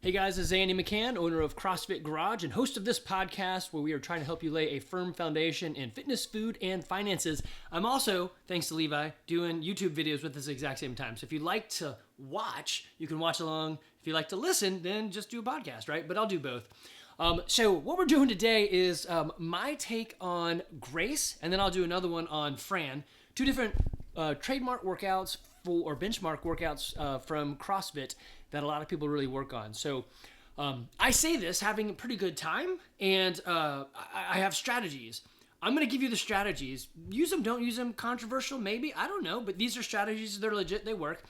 Hey guys, this is Andy McCann, owner of CrossFit Garage and host of this podcast where we are trying to help you lay a firm foundation in fitness, food, and finances. I'm also, thanks to Levi, doing YouTube videos with this exact same time. So if you like to watch, you can watch along. If you like to listen, then just do a podcast, right? But I'll do both. So what we're doing today is my take on Grace, and then I'll do another one on Fran. Two different trademark workouts or benchmark workouts from CrossFit that a lot of people really work on. So I say this having a pretty good time, and I have strategies. I'm going to give you the strategies. Use them, don't use them. Controversial, maybe. I don't know. But these are strategies. They're legit. They work.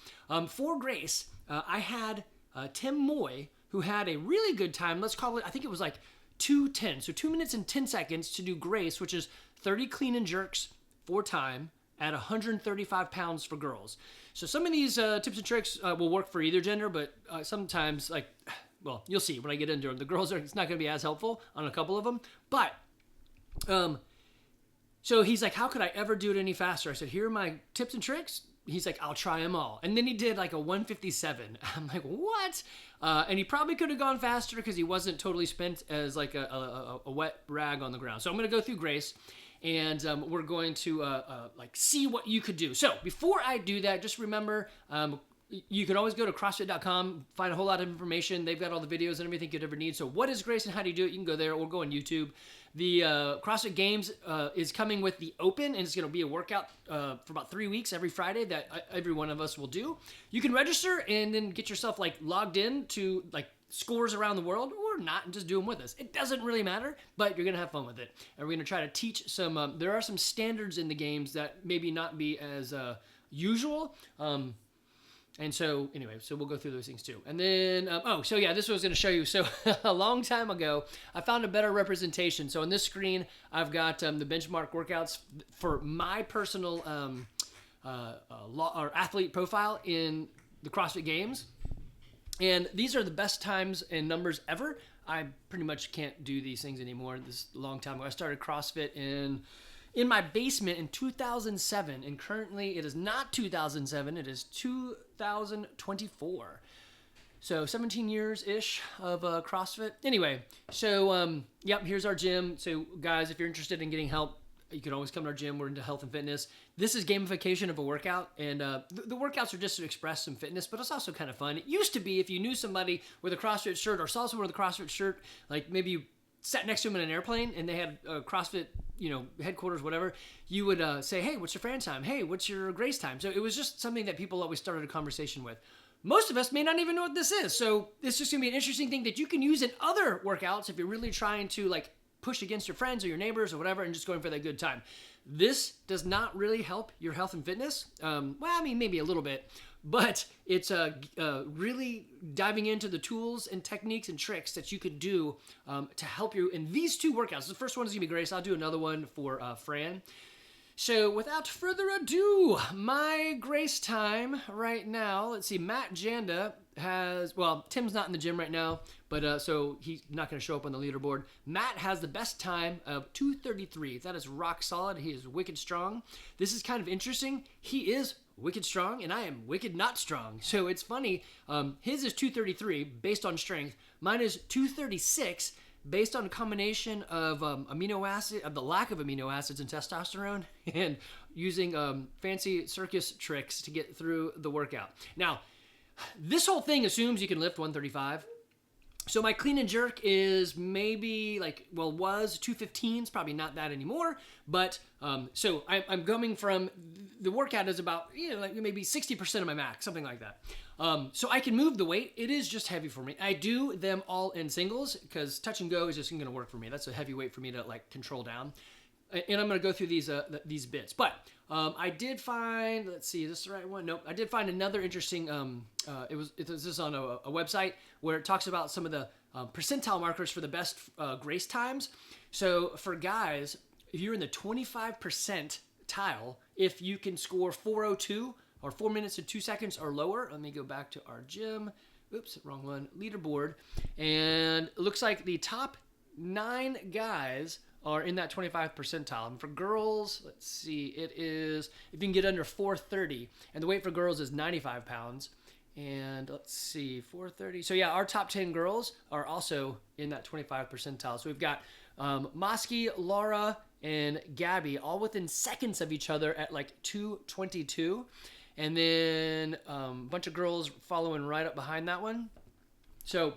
For Grace, I had Tim Moy, who had a really good time. Let's call it, I think it was like 2:10. So 2 minutes and 10 seconds to do Grace, which is 30 clean and jerks for time at 135 pounds for girls. So some of these tips and tricks will work for either gender, but sometimes, well, you'll see when I get into them. The girls it's not going to be as helpful on a couple of them. But, so he's like, how could I ever do it any faster? I said, here are my tips and tricks. He's like, I'll try them all. And then he did like a 157. I'm like, what? And he probably could have gone faster because he wasn't totally spent as like a wet rag on the ground. So I'm going to go through Grace. And we're going to see what you could do. So before I do that, just remember, you can always go to CrossFit.com, find a whole lot of information. They've got all the videos and everything you'd ever need. So what is Grace and how do you do it? You can go there or go on YouTube. The CrossFit Games is coming with the Open, and it's going to be a workout for about 3 weeks every Friday that every one of us will do. You can register and then get yourself logged in to scores around the world, or not, and just do them with us. It doesn't really matter, but you're going to have fun with it. And we're going to try to teach some, there are some standards in the games that maybe not be as usual. And so anyway, so we'll go through those things too. And then, so yeah, this was going to show you. So a long time ago, I found a better representation. So on this screen, I've got the benchmark workouts for my personal or athlete profile in the CrossFit Games. And these are the best times and numbers ever. I pretty much can't do these things anymore. This is a long time ago. I started CrossFit in my basement in 2007, and currently it is not 2007. It is 2024. So 17 years-ish of CrossFit. Anyway, so yep, here's our gym. So guys, if you're interested in getting help, you can always come to our gym. We're into health and fitness. This is gamification of a workout, and the workouts are just to express some fitness, but it's also kind of fun. It used to be if you knew somebody with a CrossFit shirt or saw someone with a CrossFit shirt, like maybe you sat next to them in an airplane and they had CrossFit, headquarters, whatever, you would say, hey, what's your Fran time? Hey, what's your Grace time? So it was just something that people always started a conversation with. Most of us may not even know what this is, so it's just going to be an interesting thing that you can use in other workouts if you're really trying to push against your friends or your neighbors or whatever and just going for that good time. This does not really help your health and fitness. Maybe a little bit, but it's really diving into the tools and techniques and tricks that you could do to help you in these two workouts. The first one is going to be Grace. I'll do another one for Fran. So without further ado, my Grace time right now, let's see, Matt Janda Tim's not in the gym right now, but so he's not going to show up on the leaderboard. Matt has the best time of 2:33. That is rock solid. He is wicked strong. This is kind of interesting. He is wicked strong, and I am wicked not strong. So it's funny. His is 2:33 based on strength. Mine is 2:36 based on a combination of the lack of amino acids and testosterone, and using fancy circus tricks to get through the workout. Now, this whole thing assumes you can lift 135. So my clean and jerk is maybe was 215. It's probably not that anymore. But so I'm coming from, the workout is about maybe 60% of my max, something like that. So I can move the weight. It is just heavy for me. I do them all in singles because touch and go is just going to work for me. That's a heavy weight for me to control down. And I'm going to go through these bits. But I did find, let's see, is this the right one? Nope. I did find another interesting, it was this on a website where it talks about some of the percentile markers for the best Grace times. So for guys, if you're in the 25 percentile, if you can score 4:02 or 4 minutes and 2 seconds or lower, let me go back to our gym. Oops, wrong one. Leaderboard. And it looks like the top 9 guys are in that 25 percentile. And for girls, let's see, it is, if you can get under 430, and the weight for girls is 95 pounds, And let's see, 430. So yeah, our top 10 girls are also in that 25 percentile. So we've got Mosky, Laura, and Gabby all within seconds of each other at like 222. And then a bunch of girls following right up behind that one. So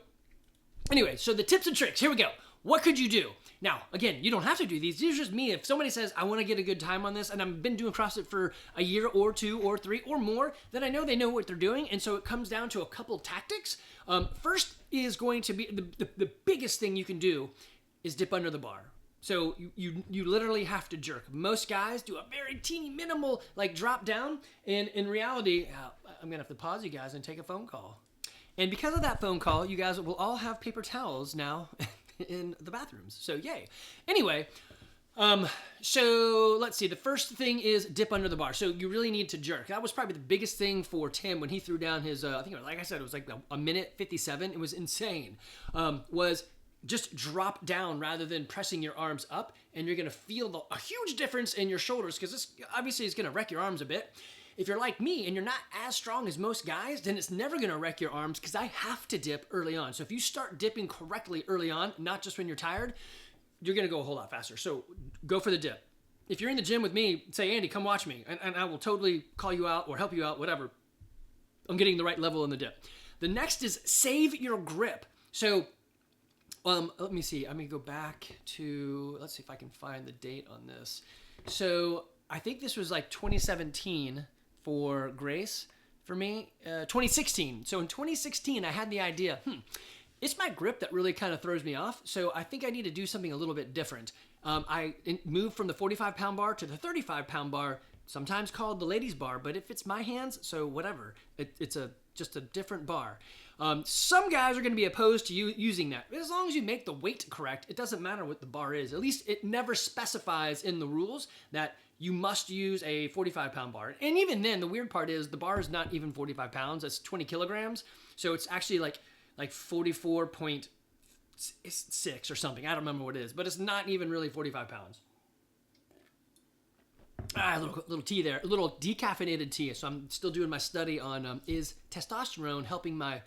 anyway, so the tips and tricks, here we go. What could you do? Now, again, you don't have to do these. These are just me. If somebody says, I want to get a good time on this, and I've been doing CrossFit for a year or 2 or 3 or more, then I know they know what they're doing. And so it comes down to a couple tactics. First is going to be, the biggest thing you can do is dip under the bar. So you literally have to jerk. Most guys do a very teeny minimal like drop down. And in reality, I'm going to have to pause you guys and take a phone call. And because of that phone call, you guys will all have paper towels now in the bathrooms. So yay. Anyway, so let's see. The first thing is dip under the bar. So you really need to jerk. That was probably the biggest thing for Tim when he threw down his, I think, like I said, it was like a minute 57. It was insane. Was just drop down rather than pressing your arms up, and you're going to feel a huge difference in your shoulders because this obviously is going to wreck your arms a bit. If you're like me and you're not as strong as most guys, then it's never going to wreck your arms because I have to dip early on. So if you start dipping correctly early on, not just when you're tired, you're going to go a whole lot faster. So go for the dip. If you're in the gym with me, say, Andy, come watch me, and I will totally call you out or help you out, whatever. I'm getting the right level in the dip. The next is save your grip. So let me see. I'm going to go back to, let's see if I can find the date on this. So I think this was like 2017 for Grace for me, 2016. So in 2016, I had the idea, it's my grip that really kind of throws me off. So I think I need to do something a little bit different. I moved from the 45-pound bar to the 35-pound bar, sometimes called the ladies bar, but if it's my hands, so whatever. It's just a different bar. Some guys are going to be opposed to you using that. As long as you make the weight correct, it doesn't matter what the bar is. At least it never specifies in the rules that you must use a 45-pound bar. And even then, the weird part is the bar is not even 45 pounds. It's 20 kilograms. So it's actually like 44.6 or something. I don't remember what it is, but it's not even really 45 pounds. A little tea there, a little decaffeinated tea. So I'm still doing my study on is testosterone helping my,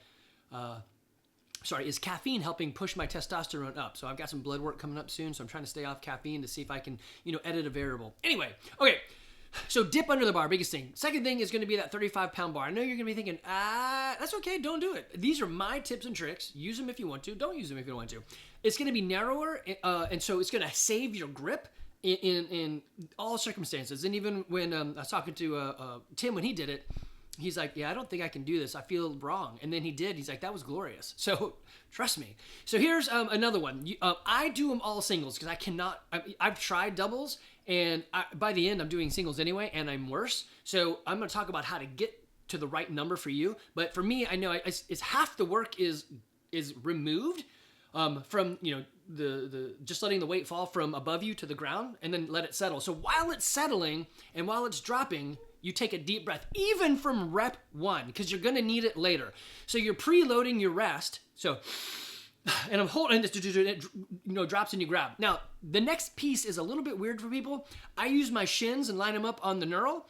is caffeine helping push my testosterone up? So I've got some blood work coming up soon, so I'm trying to stay off caffeine to see if I can, edit a variable. Anyway, okay, so dip under the bar, biggest thing. Second thing is going to be that 35-pound bar. I know you're going to be thinking, that's okay, don't do it. These are my tips and tricks. Use them if you want to. Don't use them if you don't want to. It's going to be narrower, and so it's going to save your grip in all circumstances. And even when I was talking to Tim when he did it, he's like, yeah, I don't think I can do this. I feel wrong. And then he did. He's like, that was glorious. So trust me. So here's another one. I do them all singles because I cannot. I've tried doubles, and by the end, I'm doing singles anyway, and I'm worse. So I'm going to talk about how to get to the right number for you. But for me, I know it's half the work is removed from the just letting the weight fall from above you to the ground, and then let it settle. So while it's settling and while it's dropping, you take a deep breath, even from rep 1, because you're going to need it later. So you're preloading your rest. So, and I'm holding this, drops and you grab. Now, the next piece is a little bit weird for people. I use my shins and line them up on the knurl.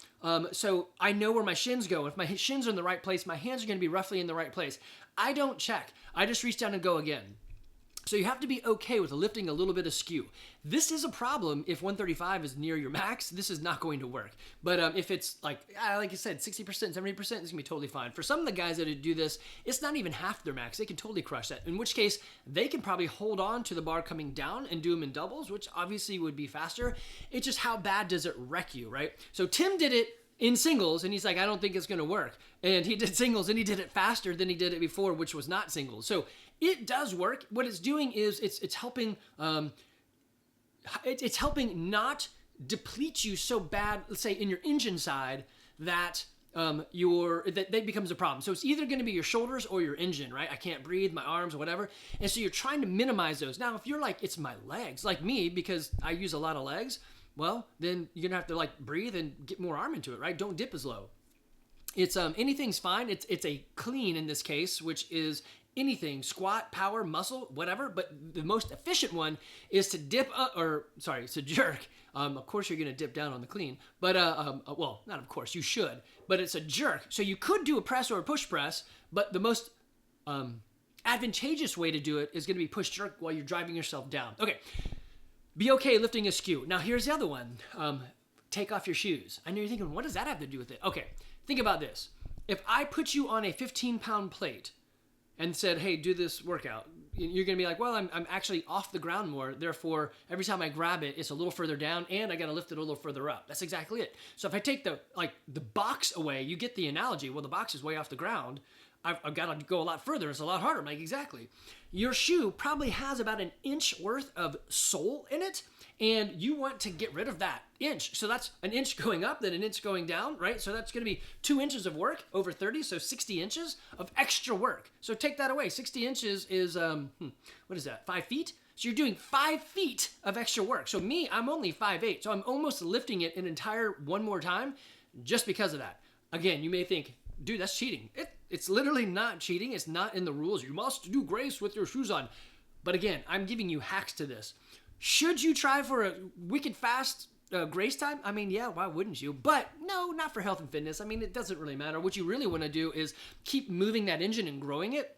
So I know where my shins go. If my shins are in the right place, my hands are going to be roughly in the right place. I don't check. I just reach down and go again. So you have to be okay with lifting a little bit askew. This is a problem if 135 is near your max. This is not going to work. But if it's like I said, 60%, 70%, it's going to be totally fine. For some of the guys that do this, it's not even half their max. They can totally crush that, in which case they can probably hold on to the bar coming down and do them in doubles, which obviously would be faster. It's just how bad does it wreck you, right? So Tim did it in singles, and he's like, I don't think it's going to work. And he did singles, and he did it faster than he did it before, which was not singles. So it does work. What it's doing is it's helping it's helping not deplete you so bad, let's say in your engine side, that that becomes a problem. So it's either going to be your shoulders or your engine, right? I can't breathe, my arms, or whatever. And so you're trying to minimize those. Now, if you're like, it's my legs, like me, because I use a lot of legs, well, then you're gonna have to breathe and get more arm into it, right? Don't dip as low. It's anything's fine. It's a clean in this case, which is anything, squat, power, muscle, whatever. But the most efficient one is to to jerk. Of course, you're going to dip down on the clean, but well, not of course, you should, but it's a jerk. So you could do a press or a push press, but the most advantageous way to do it is going to be push jerk while you're driving yourself down. Okay, be okay lifting a skew. Now here's the other one. Take off your shoes. I know you're thinking, what does that have to do with it? Okay, think about this. If I put you on a 15-pound plate and said, hey, do this workout, you're going to be like, well, I'm actually off the ground more. Therefore, every time I grab it, it's a little further down and I got to lift it a little further up. That's exactly it. So if I take the box away, you get the analogy. Well, the box is way off the ground. I've got to go a lot further. It's a lot harder. I'm like, exactly. Your shoe probably has about an inch worth of sole in it, and you want to get rid of that inch. So that's an inch going up, then an inch going down, right? So that's going to be 2 inches of work over 30, so 60 inches of extra work. So take that away. 60 inches is, what is that, 5 feet? So you're doing 5 feet of extra work. So me, I'm only 5'8", so I'm almost lifting it an entire one more time just because of that. Again, you may think, dude, that's cheating. It's literally not cheating. It's not in the rules. You must do grace with your shoes on. But again, I'm giving you hacks to this. Should you try for a wicked fast grace time? I mean, yeah, why wouldn't you? But no, not for health and fitness. I mean, it doesn't really matter. What you really want to do is keep moving that engine and growing it.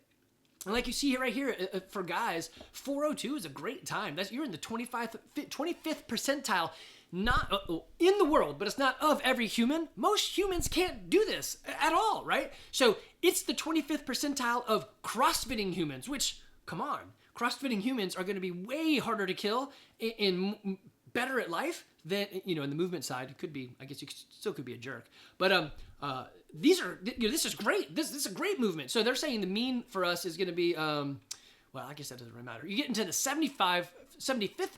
And like you see here, right here, for guys, 402 is a great time. You're in the 25th percentile, not in the world, but it's not of every human. Most humans can't do this at all, right? So it's the 25th percentile of CrossFitting humans, which, come on, CrossFitting humans are going to be way harder to kill and better at life than, in the movement side. It could be, I guess you still could be a jerk. But this is great. This is a great movement. So they're saying the mean for us is going to be, well, I guess that doesn't really matter. You get into the 75th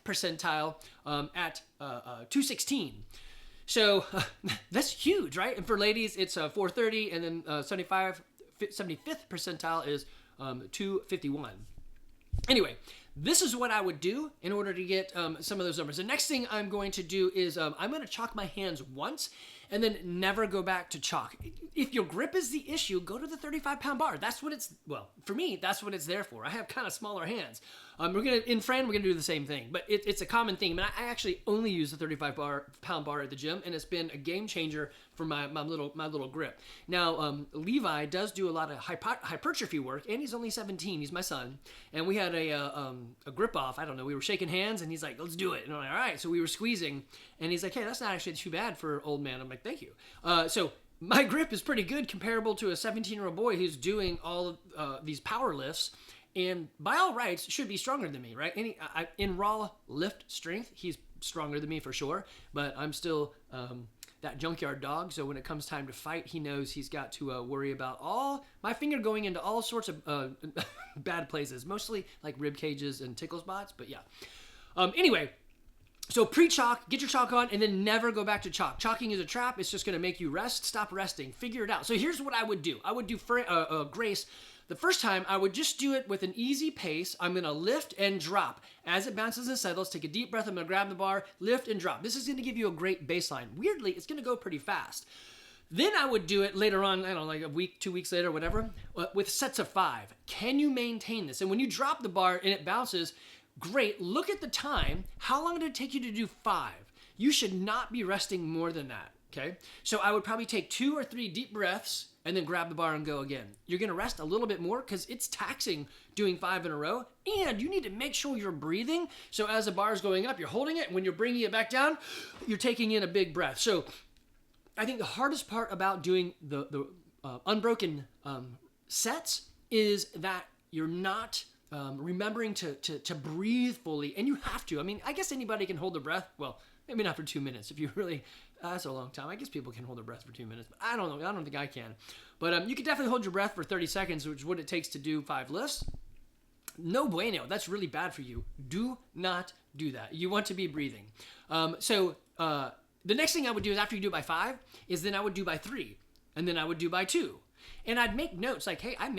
percentile at 216. So that's huge, right? And for ladies, it's 430, and then 75th percentile is 251. Anyway, this is what I would do in order to get some of those numbers. The next thing I'm going to do is I'm going to chalk my hands once and then never go back to chalk. If your grip is the issue, go to the 35-pound bar. That's what for me, that's what it's there for. I have kind of smaller hands. We're going to do the same thing, but it's a common thing. I actually only use the 35-pound bar at the gym, and it's been a game changer for my little grip. Now, Levi does do a lot of hypertrophy work, and he's only 17. He's my son, and we had a grip off. I don't know. We were shaking hands, and he's like, "Let's do it." And I'm like, "All right." So we were squeezing, and he's like, "Hey, that's not actually too bad for an old man." I'm like, "Thank you." So my grip is pretty good comparable to a 17-year-old boy who's doing all of these power lifts. And by all rights, should be stronger than me, right? In raw lift strength, he's stronger than me for sure. But I'm still that junkyard dog. So when it comes time to fight, he knows he's got to worry about my finger going into all sorts of bad places, mostly like rib cages and tickle spots. But yeah. Anyway. So pre-chalk, get your chalk on, and then never go back to chalk. Chalking is a trap. It's just going to make you rest. Stop resting. Figure it out. So here's what I would do. I would do grace. The first time, I would just do it with an easy pace. I'm going to lift and drop. As it bounces and settles, take a deep breath. I'm going to grab the bar, lift and drop. This is going to give you a great baseline. Weirdly, it's going to go pretty fast. Then I would do it later on, I don't know, like a week, 2 weeks later, whatever, with sets of 5. Can you maintain this? And when you drop the bar and it bounces, great. Look at the time. How long did it take you to do 5? You should not be resting more than that, okay? So I would probably take 2 or 3 deep breaths and then grab the bar and go again. You're going to rest a little bit more because it's taxing doing 5 in a row, and you need to make sure you're breathing. So as the bar is going up, you're holding it. When you're bringing it back down, you're taking in a big breath. So I think the hardest part about doing the unbroken sets is that you're not remembering to breathe fully, and you have to. I mean, I guess anybody can hold their breath. Well, maybe not for 2 minutes. If you really, that's a long time. I guess people can hold their breath for 2 minutes, but I don't know. I don't think I can. But you can definitely hold your breath for 30 seconds, which is what it takes to do 5 lifts. No bueno. That's really bad for you. Do not do that. You want to be breathing. So the next thing I would do is after you do it by 5, is then I would do by 3, and then I would do by 2. And I'd make notes like, hey, I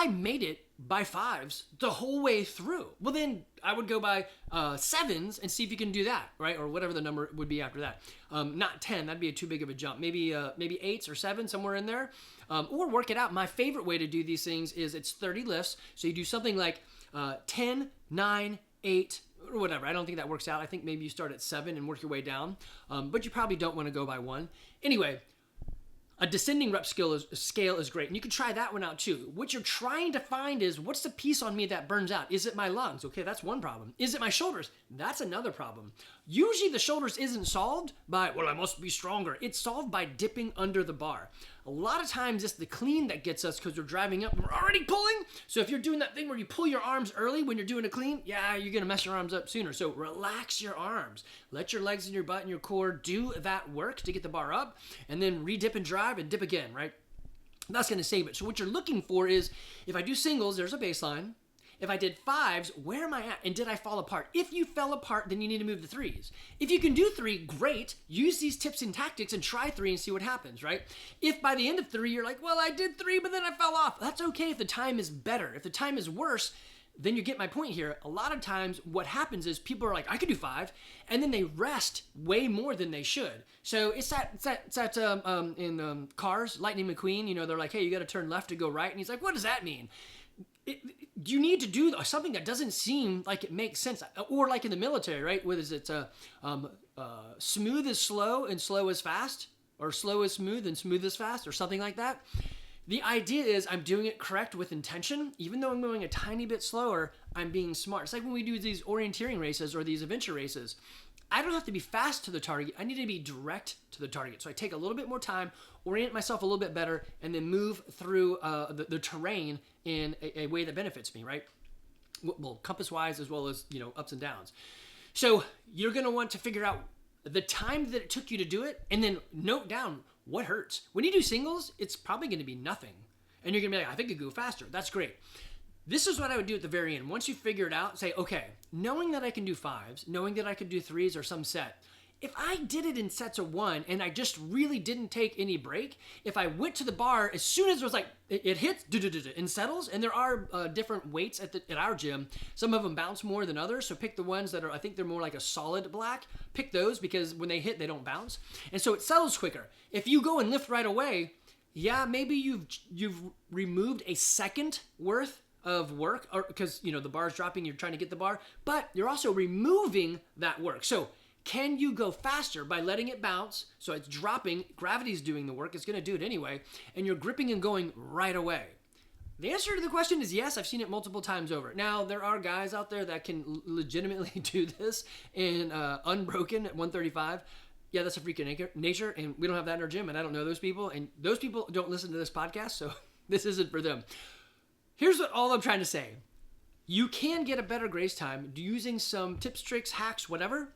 made it by 5s the whole way through. Well, then I would go by 7s and see if you can do that, right? Or whatever the number would be after that. Not 10, that'd be too big of a jump. Maybe 8s or 7, somewhere in there. Or work it out. My favorite way to do these things is it's 30 lifts. So you do something like 10, 9, 8, or whatever. I don't think that works out. I think maybe you start at 7 and work your way down. But you probably don't want to go by 1. Anyway, a descending rep scale is great. And you can try that one out too. What you're trying to find is, what's the piece on me that burns out? Is it my lungs? Okay, that's one problem. Is it my shoulders? That's another problem. Usually the shoulders isn't solved by, well, I must be stronger. It's solved by dipping under the bar. A lot of times it's the clean that gets us because we're driving up and we're already pulling. So if you're doing that thing where you pull your arms early when you're doing a clean, yeah, you're going to mess your arms up sooner. So relax your arms. Let your legs and your butt and your core do that work to get the bar up, and then re-dip and drive and dip again, right? That's going to save it. So what you're looking for is, if I do singles, there's a baseline. If I did 5s, where am I at? And did I fall apart? If you fell apart, then you need to move to 3s. If you can do 3, great. Use these tips and tactics and try 3 and see what happens, right? If by the end of 3, you're like, well, I did 3, but then I fell off. That's okay if the time is better. If the time is worse, then you get my point here. A lot of times what happens is people are like, I could do 5, and then they rest way more than they should. So it's that in Cars, Lightning McQueen, you know, they're like, hey, you got to turn left to go right. And he's like, what does that mean? You need to do something that doesn't seem like it makes sense. Or like in the military, right? Whether it's smooth is slow and slow is fast, or slow is smooth and smooth is fast, or something like that. The idea is I'm doing it correct with intention. Even though I'm going a tiny bit slower, I'm being smart. It's like when we do these orienteering races or these adventure races. I don't have to be fast to the target. I need to be direct to the target. So I take a little bit more time, orient myself a little bit better, and then move through the terrain in a way that benefits me, right? Well, compass-wise, as well as, you know, ups and downs. So you're going to want to figure out the time that it took you to do it, and then note down what hurts. When you do singles, it's probably going to be nothing. And you're going to be like, I think I could go faster. That's great. This is what I would do at the very end. Once you figure it out, say, okay, knowing that I can do 5s, knowing that I could do 3s or some set, if I did it in sets of 1 and I just really didn't take any break, if I went to the bar, as soon as it was like, it hits and settles, and there are different weights at our gym. Some of them bounce more than others, so pick the ones that are, I think they're more like a solid black. Pick those because when they hit, they don't bounce. And so it settles quicker. If you go and lift right away, yeah, maybe you've removed a second worth of work, or because, you know, the bar's dropping, you're trying to get the bar, but you're also removing that work. So can you go faster by letting it bounce? So it's dropping, gravity's doing the work, it's going to do it anyway, and you're gripping and going right away. The answer to the question is yes. I've seen it multiple times over. Now, there are guys out there that can legitimately do this in unbroken at 135. Yeah, that's a freak of nature, and we don't have that in our gym, and I don't know those people, and those people don't listen to this podcast, so this isn't for them. Here's all I'm trying to say. You can get a better grace time using some tips, tricks, hacks, whatever.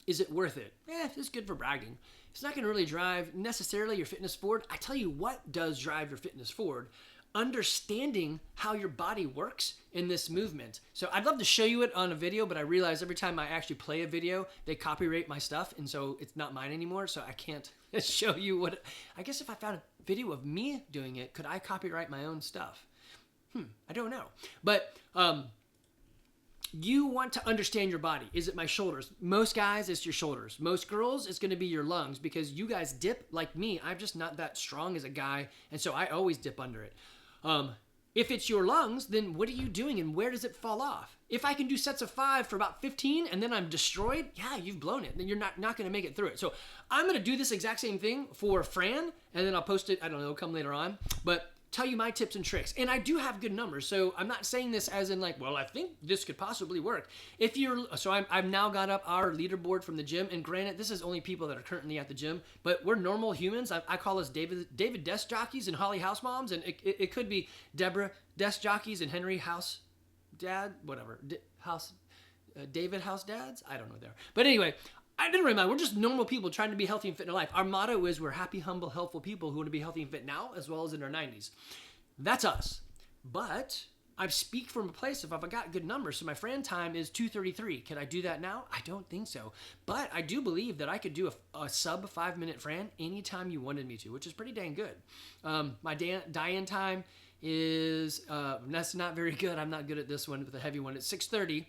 Is it worth it? It's good for bragging. It's not going to really drive necessarily your fitness forward. I tell you what does drive your fitness forward. Understanding how your body works in this movement. So I'd love to show you it on a video, but I realize every time I actually play a video, they copyright my stuff, and so it's not mine anymore, so I can't show you what... I guess if I found a video of me doing it, could I copyright my own stuff? I don't know. But you want to understand your body. Is it my shoulders? Most guys, it's your shoulders. Most girls, it's going to be your lungs, because you guys dip like me. I'm just not that strong as a guy, and so I always dip under it. If it's your lungs, then what are you doing and where does it fall off? If I can do sets of 5 for about 15 and then I'm destroyed, yeah, you've blown it. Then you're not going to make it through it. So I'm going to do this exact same thing for Fran, and then I'll post it, I don't know, come later on. But tell you my tips and tricks. And I do have good numbers. So I'm not saying this as in like, well, I think this could possibly work. I've now got up our leaderboard from the gym. And granted, this is only people that are currently at the gym, but we're normal humans. I call us David desk jockeys and Holly house moms. And it could be Deborah desk jockeys and Henry house dad, whatever, David house dads. I don't know there. But anyway, I didn't really mind. We're just normal people trying to be healthy and fit in life. Our motto is we're happy, humble, helpful people who want to be healthy and fit now as well as in our 90s. That's us. But I speak from a place of if I got good numbers. So my Fran time is 2:33. Can I do that now? I don't think so. But I do believe that I could do a sub 5-minute Fran anytime you wanted me to, which is pretty dang good. My Diane time is, that's not very good. I'm not good at this one with the heavy one. It's 6:30.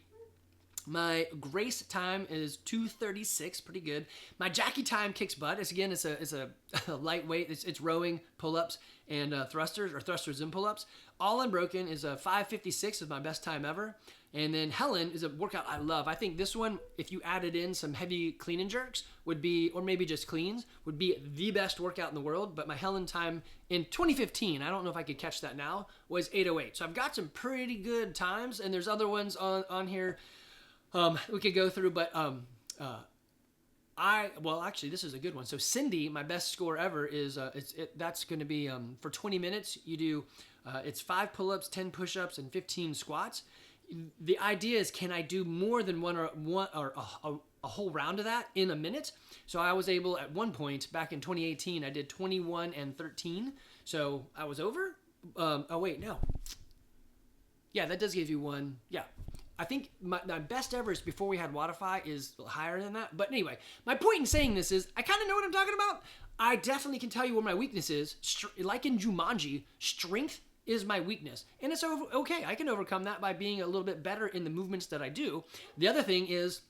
My Grace time is 2:36, pretty good. My Jackie time kicks butt. It's a lightweight. It's rowing, pull-ups, and thrusters and pull-ups. All Unbroken is a 5:56 is my best time ever. And then Helen is a workout I love. I think this one, if you added in some heavy clean and jerks, would be, or maybe just cleans, would be the best workout in the world. But my Helen time in 2015, I don't know if I could catch that now, was 8:08. So I've got some pretty good times, and there's other ones on here we could go through, but actually this is a good one. So Cindy, my best score ever is that's going to be for 20 minutes. You do it's 5 pull-ups, 10 push-ups, and 15 squats. The idea is, can I do more than one or a whole round of that in a minute? So I was able at one point back in 2018, I did 21 and 13. So I was over. Oh wait, no. Yeah, that does give you one. Yeah. I think my best ever is before we had Wi-Fi is higher than that. But anyway, my point in saying this is I kind of know what I'm talking about. I definitely can tell you where my weakness is. Like in Jumanji, strength is my weakness. And it's okay. I can overcome that by being a little bit better in the movements that I do. The other thing is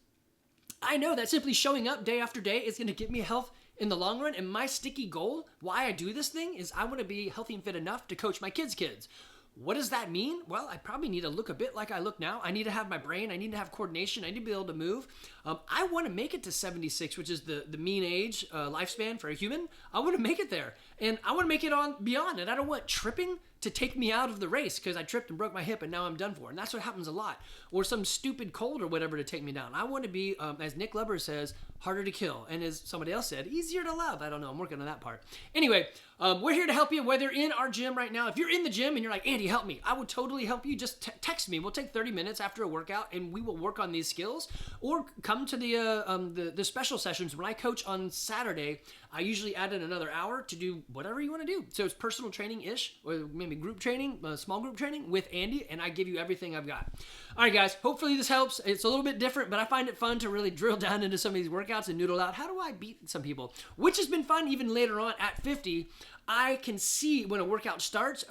I know that simply showing up day after day is going to get me health in the long run. And my sticky goal, why I do this thing, is I want to be healthy and fit enough to coach my kids' kids. What does that mean? Well, I probably need to look a bit like I look now. I need to have my brain. I need to have coordination. I need to be able to move. I want to make it to 76, which is the mean age lifespan for a human. I want to make it there. And I want to make it on beyond. And I don't want tripping to take me out of the race because I tripped and broke my hip and now I'm done for. And that's what happens a lot. Or some stupid cold or whatever to take me down. I want to be, as Nick Leber says, harder to kill. And as somebody else said, easier to love. I don't know. I'm working on that part. Anyway, we're here to help you, whether in our gym right now. If you're in the gym and you're like, Andy, help me, I would totally help you. Just text me. We'll take 30 minutes after a workout and we will work on these skills. Or come to the special sessions. When I coach on Saturday, I usually add in another hour to do whatever you want to do. So it's personal training-ish, or maybe group training, small group training with Andy, and I give you everything I've got. All right, guys, hopefully this helps. It's a little bit different, but I find it fun to really drill down into some of these workouts and noodle out, how do I beat some people? Which has been fun even later on at 50. I can see when a workout starts,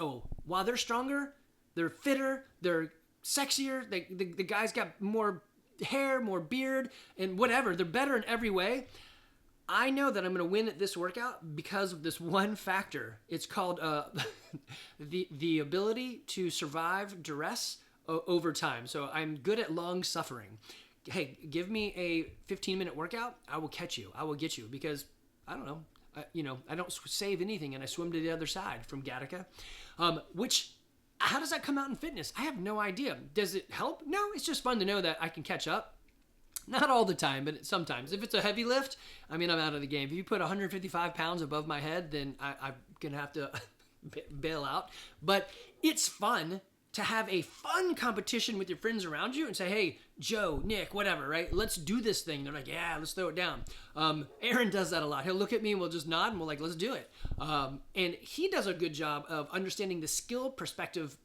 while they're stronger, they're fitter, they're sexier, the guys got more hair, more beard, and whatever. They're better in every way. I know that I'm going to win at this workout because of this one factor. It's called the ability to survive duress over time. So I'm good at long suffering. Hey, give me a 15-minute workout. I will catch you. I will get you because, I don't know, I don't save anything and I swim to the other side from Gattaca. How does that come out in fitness? I have no idea. Does it help? No, it's just fun to know that I can catch up. Not all the time, but sometimes. If it's a heavy lift, I'm out of the game. If you put 155 pounds above my head, then I'm going to have to bail out. But it's fun to have a fun competition with your friends around you and say, hey, Joe, Nick, whatever, right? Let's do this thing. They're like, yeah, let's throw it down. Aaron does that a lot. He'll look at me and we'll just nod and we'll let's do it. And he does a good job of understanding the skill perspective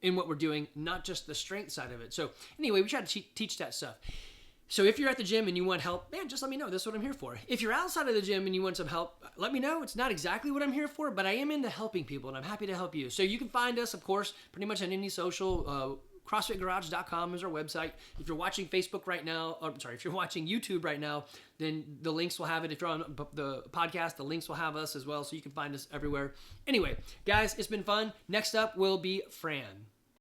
in what we're doing, not just the strength side of it. So anyway, we try to teach that stuff. So if you're at the gym and you want help, man, just let me know. That's what I'm here for. If you're outside of the gym and you want some help, let me know. It's not exactly what I'm here for, but I am into helping people, and I'm happy to help you. So you can find us, of course, pretty much on any social. CrossFitGarage.com is our website. If you're watching Facebook right now, if you're watching YouTube right now, then the links will have it. If you're on the podcast, the links will have us as well, so you can find us everywhere. Anyway, guys, it's been fun. Next up will be Fran.